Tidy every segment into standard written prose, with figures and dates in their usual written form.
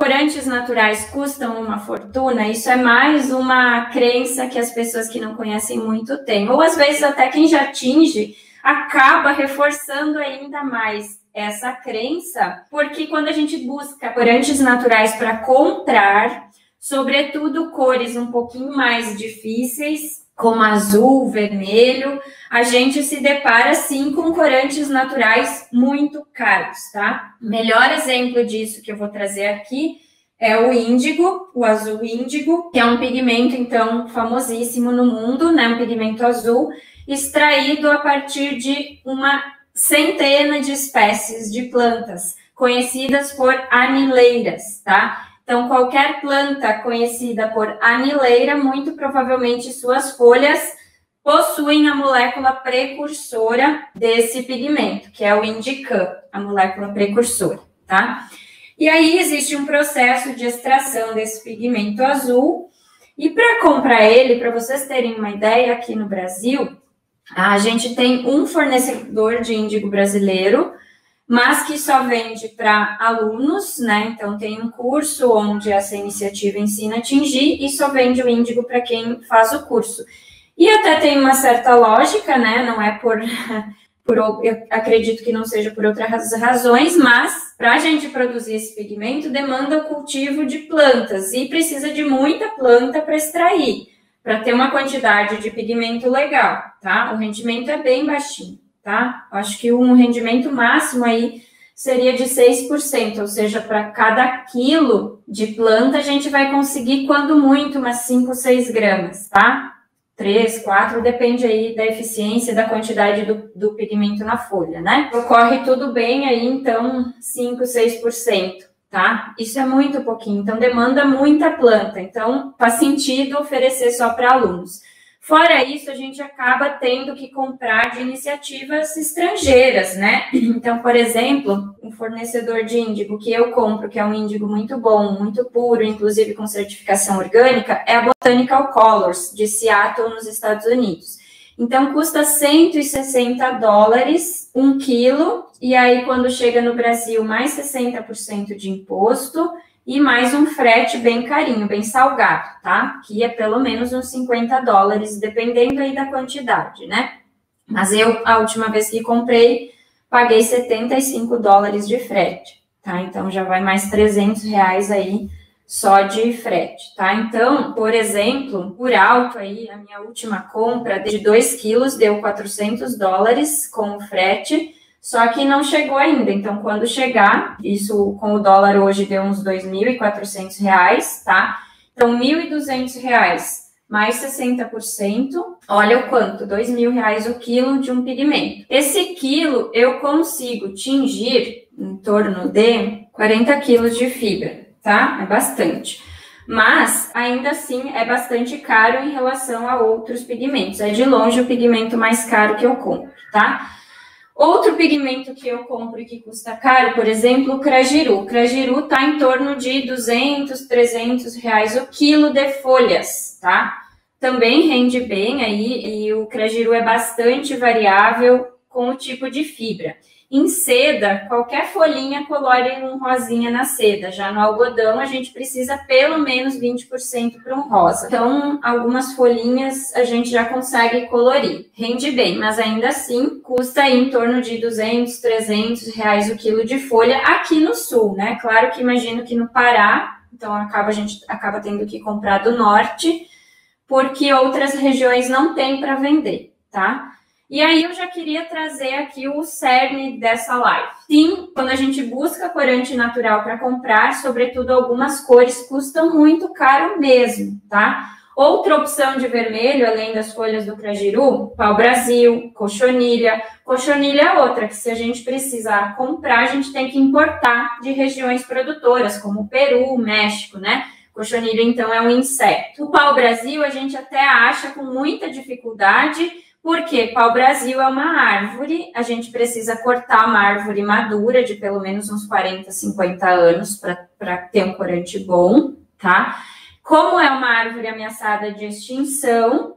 Corantes naturais custam uma fortuna, isso é mais uma crença que as pessoas que não conhecem muito têm. Ou às vezes até quem já atinge acaba reforçando ainda mais essa crença, porque quando a gente busca corantes naturais para comprar, sobretudo cores um pouquinho mais difíceis, como azul, vermelho, a gente se depara sim com corantes naturais muito caros, tá? Melhor exemplo disso que eu vou trazer aqui é o índigo, o azul índigo, que é um pigmento então famosíssimo no mundo, né? Um pigmento azul extraído a partir de uma centena de espécies de plantas conhecidas por anileiras, tá? Então, qualquer planta conhecida por anileira, muito provavelmente suas folhas possuem a molécula precursora desse pigmento, que é o indicam, a molécula precursora, tá? E aí existe um processo de extração desse pigmento azul, e para comprar ele, para vocês terem uma ideia, aqui no Brasil, a gente tem um fornecedor de índigo brasileiro, mas que só vende para alunos, né? Então tem um curso onde essa iniciativa ensina a tingir e só vende o índigo para quem faz o curso. E até tem uma certa lógica, né? Não é eu acredito que não seja por outras razões, mas para a gente produzir esse pigmento demanda o cultivo de plantas e precisa de muita planta para extrair, para ter uma quantidade de pigmento legal, tá? O rendimento é bem baixinho, tá? Acho que um rendimento máximo aí seria de 6%, ou seja, para cada quilo de planta a gente vai conseguir, quando muito, umas 5, 6 gramas, tá? 3, 4, depende aí da eficiência, da quantidade do pigmento na folha, né? Ocorre tudo bem aí, então, 5, 6%, tá? Isso é muito pouquinho, então demanda muita planta, então faz sentido oferecer só para alunos. Fora isso, a gente acaba tendo que comprar de iniciativas estrangeiras, né? Então, por exemplo, um fornecedor de índigo que eu compro, que é um índigo muito bom, muito puro, inclusive com certificação orgânica, é a Botanical Colors, de Seattle, nos Estados Unidos. Então, custa $160 1 quilo, e aí quando chega no Brasil, mais 60% de imposto, e mais um frete bem carinho, bem salgado, tá? Que é pelo menos uns $50, dependendo aí da quantidade, né? Mas eu, a última vez que comprei, paguei $75 de frete, tá? Então, já vai mais R$300 aí só de frete, tá? Então, por exemplo, por alto aí, a minha última compra de 2 quilos deu $400 com o frete, só que não chegou ainda, então quando chegar, isso com o dólar hoje deu uns R$2.400, tá? Então, R$1.200 mais 60%, olha o quanto, R$2.000 o quilo de um pigmento. Esse quilo eu consigo tingir em torno de 40 quilos de fibra, tá? É bastante. Mas, ainda assim, é bastante caro em relação a outros pigmentos. É de longe o pigmento mais caro que eu compro, tá? Outro pigmento que eu compro e que custa caro, por exemplo, o crajiru. O crajiru está em torno de R$200, R$300 o quilo de folhas, tá? Também rende bem aí, e o crajiru é bastante variável com o tipo de fibra. Em seda, qualquer folhinha colore um rosinha na seda. Já no algodão, a gente precisa pelo menos 20% para um rosa. Então, algumas folhinhas a gente já consegue colorir. Rende bem, mas ainda assim custa aí em torno de R$200, R$300 o quilo de folha aqui no sul, né? Claro que imagino que no Pará, então a gente acaba tendo que comprar do norte, porque outras regiões não tem para vender, tá? E aí eu já queria trazer aqui o cerne dessa live. Sim, quando a gente busca corante natural para comprar, sobretudo algumas cores custam muito caro mesmo, tá? Outra opção de vermelho, além das folhas do crajiru, pau-brasil, cochonilha. Cochonilha é outra, que se a gente precisar comprar, a gente tem que importar de regiões produtoras, como o Peru, México, né? Cochonilha, então, é um inseto. O pau-brasil a gente até acha com muita dificuldade, porque pau-brasil é uma árvore, a gente precisa cortar uma árvore madura de pelo menos uns 40, 50 anos para ter um corante bom, tá? Como é uma árvore ameaçada de extinção,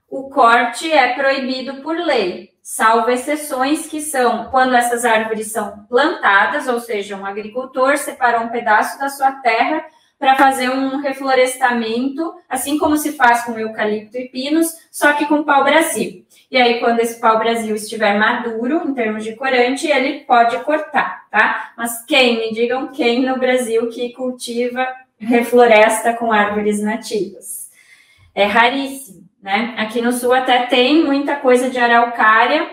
o corte é proibido por lei. salvo exceções que são quando essas árvores são plantadas, ou seja, um agricultor separou um pedaço da sua terra para fazer um reflorestamento, assim como se faz com eucalipto e pinos, só que com pau-brasil. E aí, quando esse pau-brasil estiver maduro, em termos de corante, ele pode cortar, tá? Mas me digam quem no Brasil que cultiva, refloresta com árvores nativas? É raríssimo, né? Aqui no sul até tem muita coisa de araucária,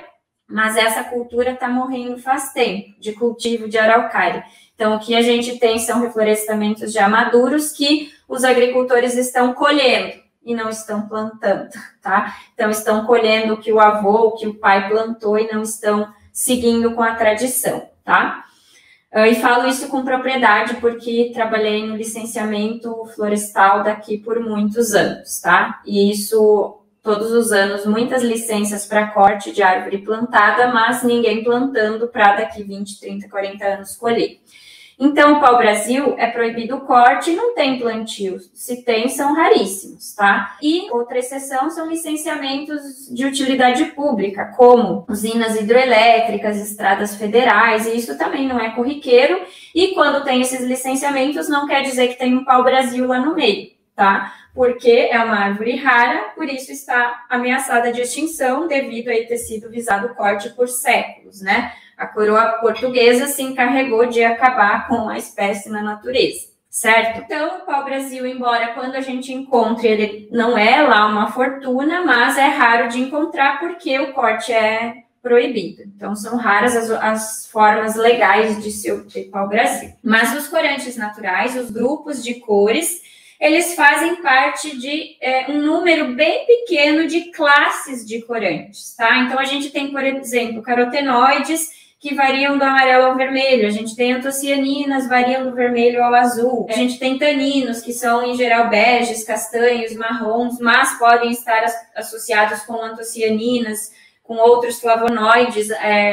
mas essa cultura está morrendo faz tempo, de cultivo de araucária. Então, o que a gente tem são reflorestamentos já maduros que os agricultores estão colhendo e não estão plantando, tá? Então, estão colhendo o que o avô, o que o pai plantou e não estão seguindo com a tradição, tá? E falo isso com propriedade porque trabalhei no licenciamento florestal daqui por muitos anos, tá? E isso, todos os anos, muitas licenças para corte de árvore plantada, mas ninguém plantando para daqui 20, 30, 40 anos colher. Então, o pau-brasil é proibido o corte e não tem plantio. Se tem, são raríssimos, tá? E outra exceção são licenciamentos de utilidade pública, como usinas hidroelétricas, estradas federais, e isso também não é corriqueiro. E quando tem esses licenciamentos, não quer dizer que tem um pau-brasil lá no meio, tá? Porque é uma árvore rara, por isso está ameaçada de extinção devido a ter sido visado o corte por séculos, né? A coroa portuguesa se encarregou de acabar com a espécie na natureza, certo? Então, o pau-brasil, embora quando a gente encontre, ele não é lá uma fortuna, mas é raro de encontrar porque o corte é proibido. Então, são raras as formas legais de se obter pau-brasil. Mas os corantes naturais, os grupos de cores, eles fazem parte de um número bem pequeno de classes de corantes, tá? Então, a gente tem, por exemplo, carotenoides, que variam do amarelo ao vermelho. A gente tem antocianinas, variam do vermelho ao azul. A gente tem taninos, que são, em geral, beges, castanhos, marrons, mas podem estar associados com antocianinas, com outros flavonoides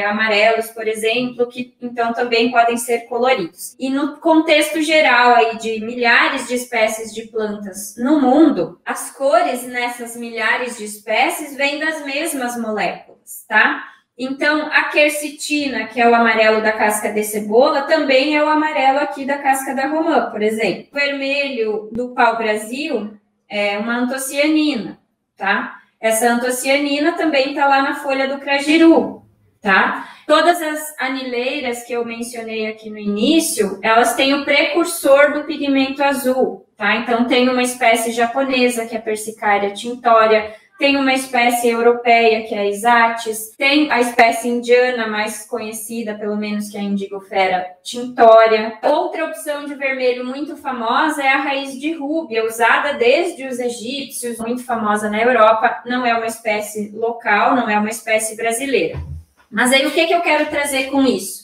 amarelos, por exemplo, que então também podem ser coloridos. E no contexto geral aí de milhares de espécies de plantas no mundo, as cores nessas milhares de espécies vêm das mesmas moléculas, tá? Então, a quercetina, que é o amarelo da casca de cebola, também é o amarelo aqui da casca da romã, por exemplo. O vermelho do pau-brasil é uma antocianina, tá? Essa antocianina também está lá na folha do crajiru, tá? Todas as anileiras que eu mencionei aqui no início, elas têm o precursor do pigmento azul, tá? Então, tem uma espécie japonesa, que é a Persicaria tinctoria, tem uma espécie europeia, que é a Isatis, tem a espécie indiana mais conhecida, pelo menos, que é a Indigofera tinctoria. Outra opção de vermelho muito famosa é a raiz de rúbia, usada desde os egípcios, muito famosa na Europa. Não é uma espécie local, não é uma espécie brasileira. Mas aí o que eu quero trazer com isso?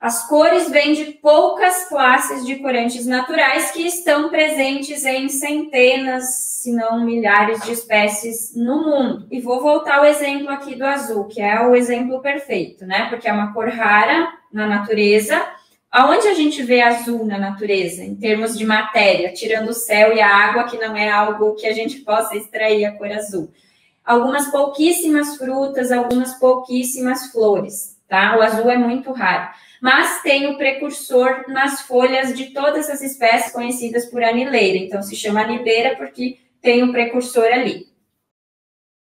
As cores vêm de poucas classes de corantes naturais que estão presentes em centenas, se não milhares de espécies no mundo. E vou voltar ao exemplo aqui do azul, que é o exemplo perfeito, né? Porque é uma cor rara na natureza. Aonde a gente vê azul na natureza, em termos de matéria, tirando o céu e a água, que não é algo que a gente possa extrair a cor azul? Algumas pouquíssimas frutas, algumas pouquíssimas flores, tá? O azul é muito raro. Mas tem o precursor nas folhas de todas as espécies conhecidas por anileira. Então, se chama anileira porque tem o precursor ali.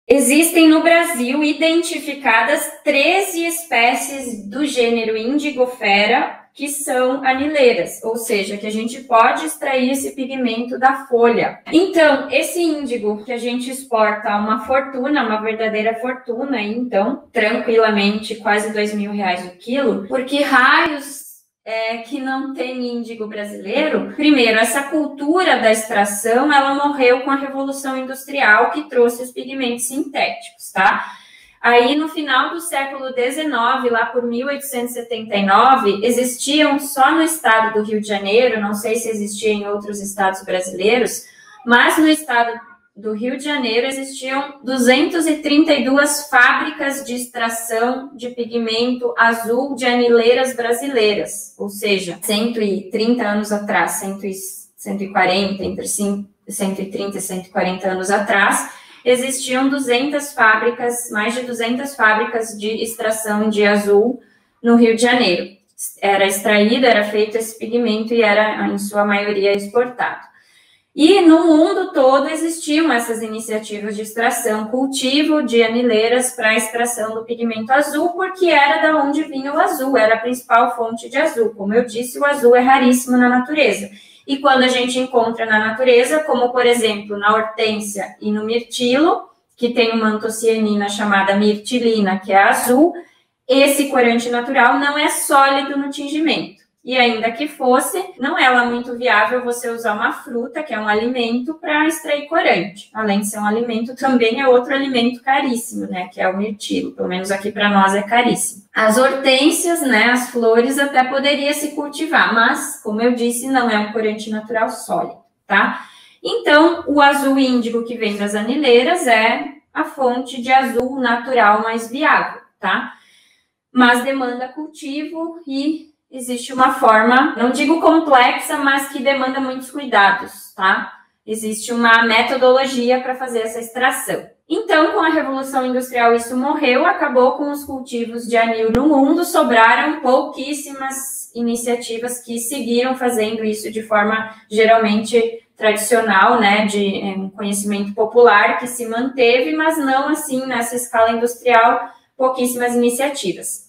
Existem no Brasil identificadas 13 espécies do gênero Indigofera que são anileiras, ou seja, que a gente pode extrair esse pigmento da folha. Então, esse índigo que a gente exporta a uma fortuna, uma verdadeira fortuna, então, tranquilamente, quase R$2.000 o quilo, porque raios que não tem índigo brasileiro. Primeiro, essa cultura da extração, ela morreu com a Revolução Industrial, que trouxe os pigmentos sintéticos, tá? Aí, no final do século XIX, lá por 1879, existiam só no estado do Rio de Janeiro, não sei se existia em outros estados brasileiros, mas no estado do Rio de Janeiro existiam 232 fábricas de extração de pigmento azul de anileiras brasileiras, ou seja, 130 anos atrás, 140, entre 130 e 140 anos atrás, existiam 200 fábricas, mais de 200 fábricas de extração de azul no Rio de Janeiro. Era extraído, era feito esse pigmento e era, em sua maioria, exportado. E no mundo todo existiam essas iniciativas de extração, cultivo de anileiras para a extração do pigmento azul, porque era da onde vinha o azul, era a principal fonte de azul. Como eu disse, o azul é raríssimo na natureza. E quando a gente encontra na natureza, como por exemplo na hortênsia e no mirtilo, que tem uma antocianina chamada mirtilina, que é azul, esse corante natural não é sólido no tingimento. E ainda que fosse, não é lá muito viável você usar uma fruta, que é um alimento, para extrair corante. Além de ser um alimento, também é outro alimento caríssimo, né? Que é o mirtilo. Pelo menos aqui para nós é caríssimo. As hortênsias, né? As flores até poderia se cultivar, mas, como eu disse, não é um corante natural sólido, tá? Então, o azul índigo que vem das anileiras é a fonte de azul natural mais viável, tá? Mas demanda cultivo e existe uma forma, não digo complexa, mas que demanda muitos cuidados, tá? Existe uma metodologia para fazer essa extração. Então, com a Revolução Industrial, isso morreu, acabou com os cultivos de anil no mundo, sobraram pouquíssimas iniciativas que seguiram fazendo isso de forma geralmente tradicional, né, de um conhecimento popular que se manteve, mas não assim nessa escala industrial, pouquíssimas iniciativas.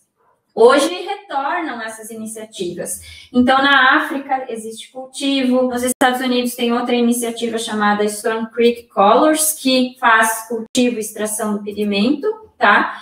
Hoje retornam essas iniciativas. Então, na África existe cultivo, nos Estados Unidos tem outra iniciativa chamada Stone Creek Colors, que faz cultivo e extração do pigmento, tá?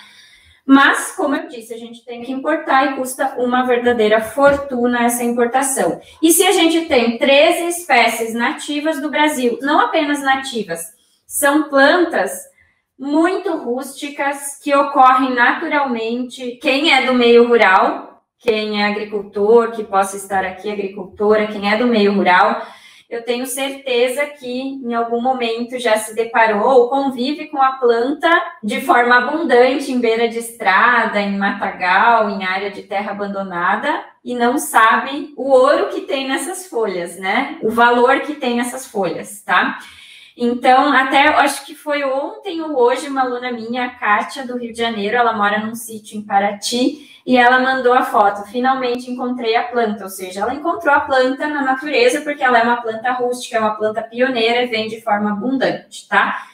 Mas, como eu disse, a gente tem que importar e custa uma verdadeira fortuna essa importação. E se a gente tem 13 espécies nativas do Brasil, não apenas nativas, são plantas muito rústicas, que ocorrem naturalmente. Quem é do meio rural, quem é agricultor, que possa estar aqui, agricultora, quem é do meio rural, eu tenho certeza que em algum momento já se deparou ou convive com a planta de forma abundante em beira de estrada, em matagal, em área de terra abandonada, e não sabe o ouro que tem nessas folhas, né? O valor que tem nessas folhas, tá? Então, até acho que foi ontem ou hoje, uma aluna minha, a Kátia, do Rio de Janeiro, ela mora num sítio em Paraty, e ela mandou a foto, finalmente encontrei a planta, ou seja, ela encontrou a planta na natureza, porque ela é uma planta rústica, é uma planta pioneira e vem de forma abundante, tá?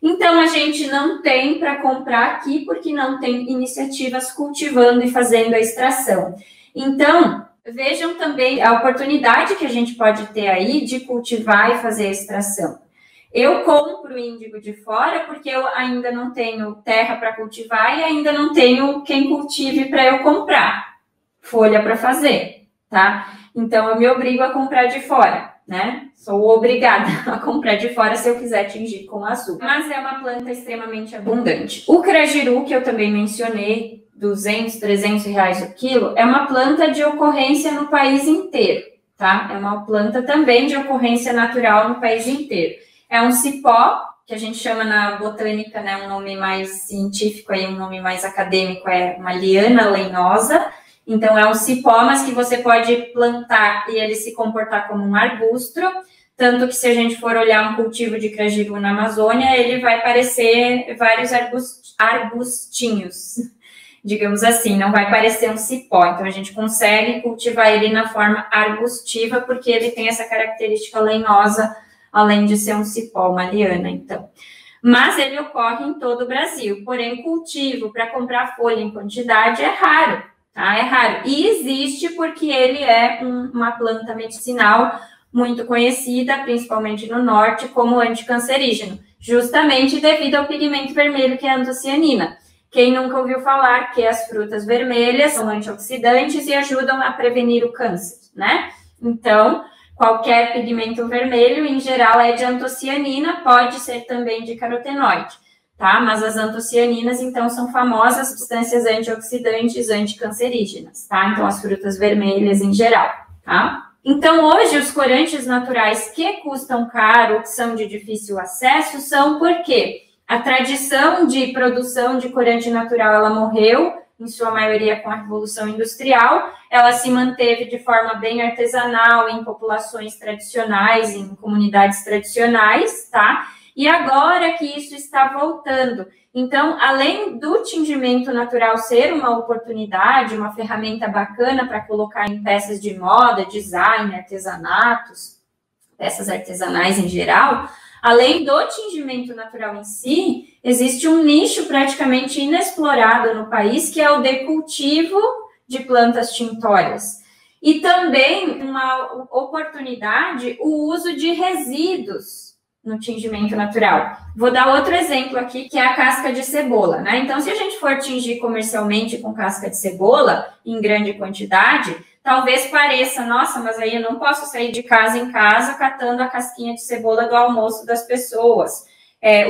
Então, a gente não tem para comprar aqui, porque não tem iniciativas cultivando e fazendo a extração. Então, vejam também a oportunidade que a gente pode ter aí de cultivar e fazer a extração. Eu compro índigo de fora porque eu ainda não tenho terra para cultivar e ainda não tenho quem cultive para eu comprar, folha para fazer, tá? Então, eu me obrigo a comprar de fora, né? Sou obrigada a comprar de fora se eu quiser tingir com azul. Mas é uma planta extremamente abundante. O crajiru, que eu também mencionei, 200, 300 reais o quilo, é uma planta de ocorrência no país inteiro, tá? É uma planta também de ocorrência natural no país inteiro. É um cipó, que a gente chama na botânica, né, um nome mais científico, aí, um nome mais acadêmico, é uma liana lenhosa. Então, é um cipó, mas que você pode plantar e ele se comportar como um arbusto. Tanto que se a gente for olhar um cultivo de crajiru na Amazônia, ele vai parecer vários arbustinhos, digamos assim, não vai parecer um cipó. Então, a gente consegue cultivar ele na forma arbustiva, porque ele tem essa característica lenhosa, além de ser um cipó, uma liana, então. Mas ele ocorre em todo o Brasil, porém cultivo para comprar folha em quantidade é raro, tá? É raro. E existe porque ele é uma planta medicinal muito conhecida, principalmente no norte, como anticancerígeno, justamente devido ao pigmento vermelho que é a antocianina. Quem nunca ouviu falar que as frutas vermelhas são antioxidantes e ajudam a prevenir o câncer, né? Então, qualquer pigmento vermelho, em geral, é de antocianina, pode ser também de carotenoide, tá? Mas as antocianinas, então, são famosas substâncias antioxidantes, anticancerígenas, tá? Então, as frutas vermelhas em geral, tá? Então, hoje, os corantes naturais que custam caro, que são de difícil acesso, são porque a tradição de produção de corante natural, ela morreu, em sua maioria com a Revolução Industrial, ela se manteve de forma bem artesanal em populações tradicionais, em comunidades tradicionais, tá? E agora que isso está voltando. Então, além do tingimento natural ser uma oportunidade, uma ferramenta bacana para colocar em peças de moda, design, artesanatos, peças artesanais em geral, além do tingimento natural em si, existe um nicho praticamente inexplorado no país, que é o de cultivo de plantas tintórias. E também uma oportunidade, o uso de resíduos no tingimento natural. Vou dar outro exemplo aqui, que é a casca de cebola, né? Então, se a gente for tingir comercialmente com casca de cebola, em grande quantidade, talvez pareça, nossa, mas aí eu não posso sair de casa em casa catando a casquinha de cebola do almoço das pessoas.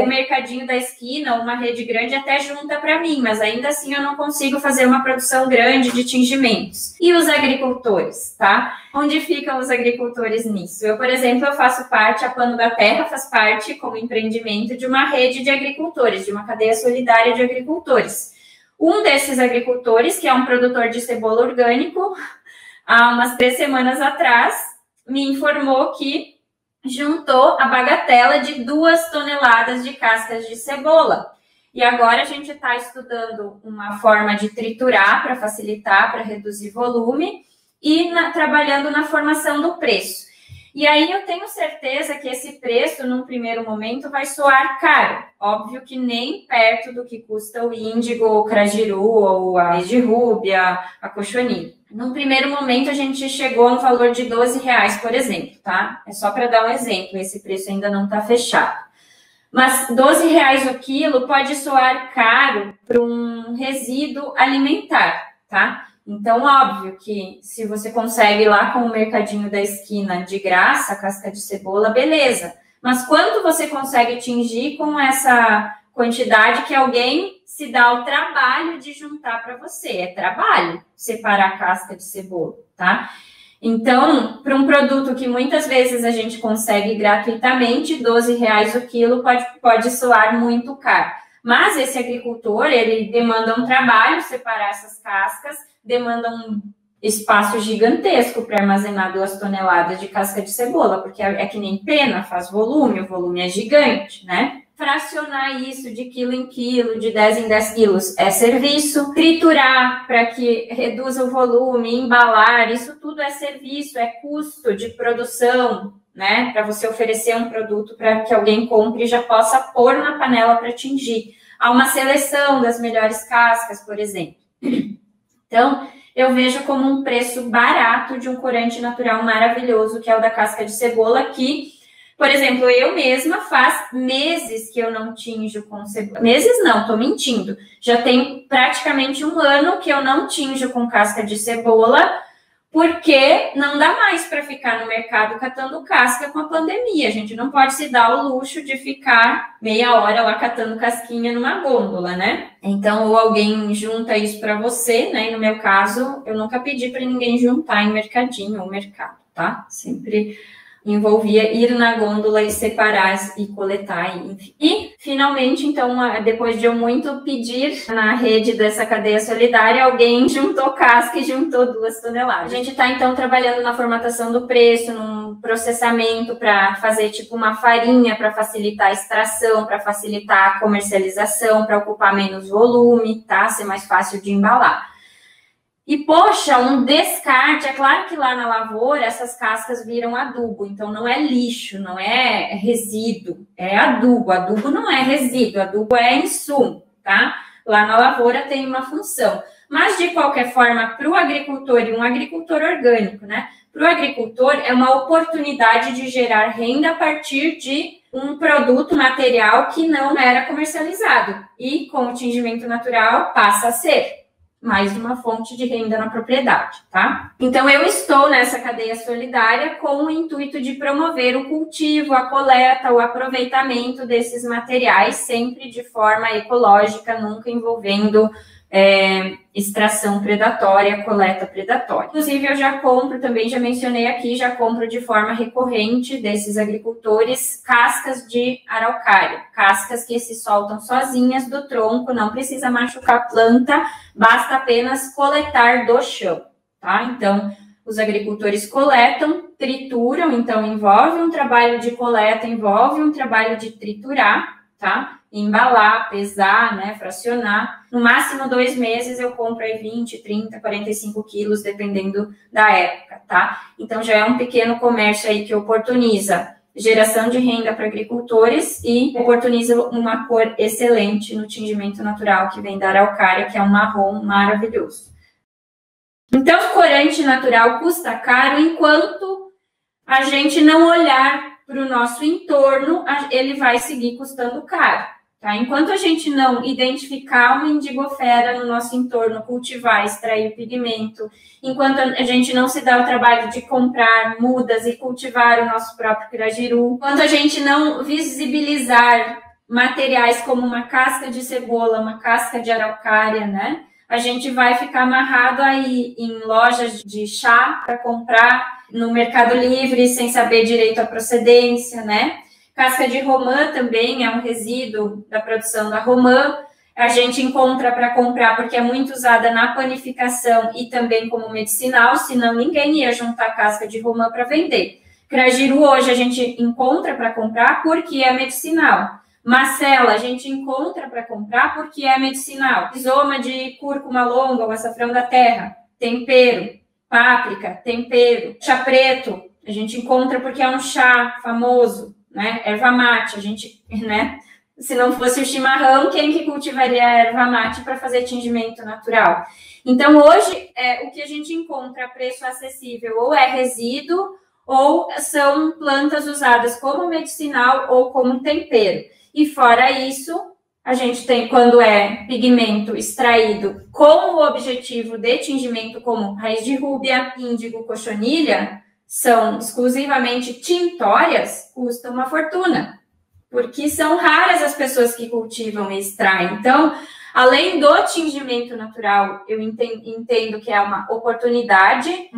O mercadinho da esquina, uma rede grande até junta para mim, mas ainda assim eu não consigo fazer uma produção grande de tingimentos. E os agricultores, tá? Onde ficam os agricultores nisso? Eu, por exemplo, eu faço parte, a Pano da Terra faz parte, como empreendimento, de uma rede de agricultores, de uma cadeia solidária de agricultores. Um desses agricultores, que é um produtor de cebola orgânico, há umas 3 semanas atrás, me informou que juntou a bagatela de 2 toneladas de cascas de cebola. E agora a gente está estudando uma forma de triturar para facilitar, para reduzir volume e trabalhando na formação do preço. E aí eu tenho certeza que esse preço, num primeiro momento, vai soar caro. Óbvio que nem perto do que custa o índigo, o crajiru, ou a esdirrúbia, a cochonilha. Num primeiro momento, a gente chegou a um valor de R$12, por exemplo, tá? É só para dar um exemplo, esse preço ainda não está fechado. Mas R$12 o quilo pode soar caro para um resíduo alimentar, tá? Então, óbvio que se você consegue ir lá com o mercadinho da esquina de graça, casca de cebola, beleza. Mas quanto você consegue tingir com essa quantidade que alguém se dá o trabalho de juntar para você? É trabalho separar a casca de cebola, tá? Então, para um produto que muitas vezes a gente consegue gratuitamente, R$12 o quilo pode soar muito caro. Mas esse agricultor, ele demanda um trabalho separar essas cascas, demanda um espaço gigantesco para armazenar 2 toneladas de casca de cebola, porque é que nem pena, faz volume, o volume é gigante, né? Fracionar isso de quilo em quilo, de 10 em 10 quilos é serviço. Triturar para que reduza o volume, embalar, isso tudo é serviço, é custo de produção, né? Para você oferecer um produto para que alguém compre e já possa pôr na panela para tingir. Há uma seleção das melhores cascas, por exemplo. Então, eu vejo como um preço barato de um corante natural maravilhoso, que é o da casca de cebola, que, por exemplo, eu mesma faz meses que eu não tinjo com cebola. Meses não, tô mentindo. Já tem praticamente 1 ano que eu não tinjo com casca de cebola, porque não dá mais para ficar no mercado catando casca com a pandemia. A gente não pode se dar o luxo de ficar meia hora lá catando casquinha numa gôndola, né? Então, ou alguém junta isso para você, né? E no meu caso, eu nunca pedi para ninguém juntar em mercadinho ou mercado, tá? Sempre envolvia ir na gôndola e separar e coletar, enfim. E, finalmente, então, depois de eu muito pedir na rede dessa cadeia solidária, alguém juntou casca e juntou 2 toneladas. A gente está, então, trabalhando na formatação do preço, num processamento para fazer, tipo, uma farinha para facilitar a extração, para facilitar a comercialização, para ocupar menos volume, tá? Ser mais fácil de embalar. E, poxa, um descarte, é claro que lá na lavoura essas cascas viram adubo, então não é lixo, não é resíduo, é adubo. Adubo não é resíduo, adubo é insumo, tá? Lá na lavoura tem uma função. Mas, de qualquer forma, para o agricultor, e um agricultor orgânico, né? Para o agricultor é uma oportunidade de gerar renda a partir de um produto material que não era comercializado. E, com o tingimento natural, passa a ser mais uma fonte de renda na propriedade, tá? Então, eu estou nessa cadeia solidária com o intuito de promover o cultivo, a coleta, o aproveitamento desses materiais, sempre de forma ecológica, nunca envolvendo extração predatória, coleta predatória. Inclusive, eu já compro, também já mencionei aqui, já compro de forma recorrente desses agricultores cascas de araucária, cascas que se soltam sozinhas do tronco, não precisa machucar a planta, basta apenas coletar do chão, tá? Então, Os agricultores coletam, trituram, então envolve um trabalho de coleta, envolve um trabalho de triturar, tá? Embalar, pesar, né, fracionar. No máximo 2 meses eu compro aí 20, 30, 45 quilos, dependendo da época, tá? Então já é um pequeno comércio aí que oportuniza geração de renda para agricultores e oportuniza uma cor excelente no tingimento natural que vem da araucária, que é um marrom maravilhoso. Então, o corante natural custa caro enquanto a gente não olhar para o nosso entorno, ele vai seguir custando caro. Tá? Enquanto a gente não identificar uma indigofera no nosso entorno, cultivar, extrair pigmento, enquanto a gente não se dá o trabalho de comprar mudas e cultivar o nosso próprio crajiru, enquanto a gente não visibilizar materiais como uma casca de cebola, uma casca de araucária, né? A gente vai ficar amarrado aí em lojas de chá para comprar no Mercado Livre sem saber direito a procedência, né? Casca de romã também é um resíduo da produção da romã. A gente encontra para comprar porque é muito usada na panificação e também como medicinal, senão ninguém ia juntar casca de romã para vender. Crajiru hoje a gente encontra para comprar porque é medicinal. Macela a gente encontra para comprar porque é medicinal. Rizoma de cúrcuma longa, o açafrão da terra, tempero. Páprica, tempero. Chá preto a gente encontra porque é um chá famoso, né? Erva mate, a gente, né? Se não fosse o chimarrão, quem que cultivaria a erva mate para fazer tingimento natural? Então, hoje, o que a gente encontra a preço acessível ou é resíduo ou são plantas usadas como medicinal ou como tempero. E fora isso, a gente tem, quando é pigmento extraído com o objetivo de tingimento, como raiz de rúbia, índigo, cochonilha, são exclusivamente tintórias, custa uma fortuna, porque são raras as pessoas que cultivam e extraem. Então, além do tingimento natural, eu entendo que é uma oportunidade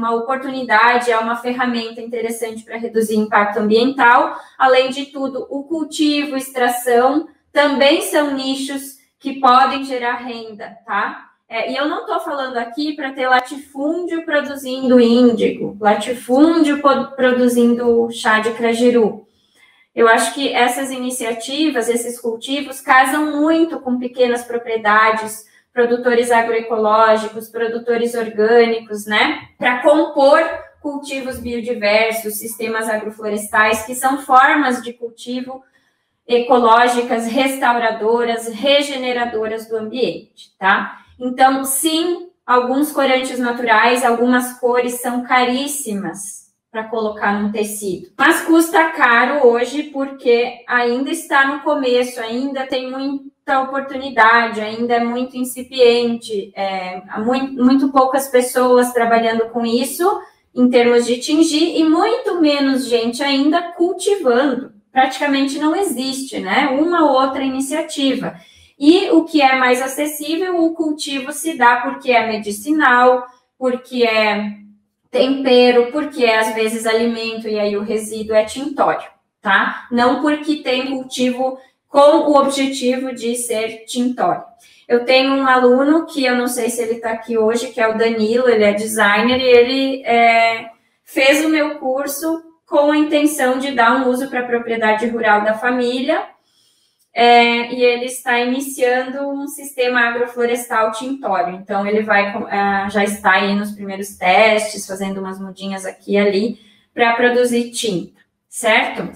é uma ferramenta interessante para reduzir impacto ambiental. Além de tudo, o cultivo, extração, também são nichos que podem gerar renda, tá? E eu não estou falando aqui para ter latifúndio produzindo índigo, latifúndio produzindo chá de crajiru. Eu acho que essas iniciativas, esses cultivos, casam muito com pequenas propriedades, produtores agroecológicos, produtores orgânicos, né? Para compor cultivos biodiversos, sistemas agroflorestais, que são formas de cultivo ecológicas, restauradoras, regeneradoras do ambiente, tá? Então, sim, alguns corantes naturais, algumas cores são caríssimas para colocar num tecido, mas custa caro hoje porque ainda está no começo, ainda tem muita oportunidade, ainda é muito incipiente, há muito poucas pessoas trabalhando com isso em termos de tingir e muito menos gente ainda cultivando. Praticamente não existe, né? Uma ou outra iniciativa. E o que é mais acessível, o cultivo se dá porque é medicinal, porque é tempero, porque é às vezes alimento e aí o resíduo é tintório, tá? Não porque tem cultivo com o objetivo de ser tintório. Eu tenho um aluno que eu não sei se ele está aqui hoje, que é o Danilo, ele é designer e ele fez o meu curso com a intenção de dar um uso para a propriedade rural da família, e ele está iniciando um sistema agroflorestal tintório. Então, ele já está aí nos primeiros testes, fazendo umas mudinhas aqui e ali, para produzir tinta, certo?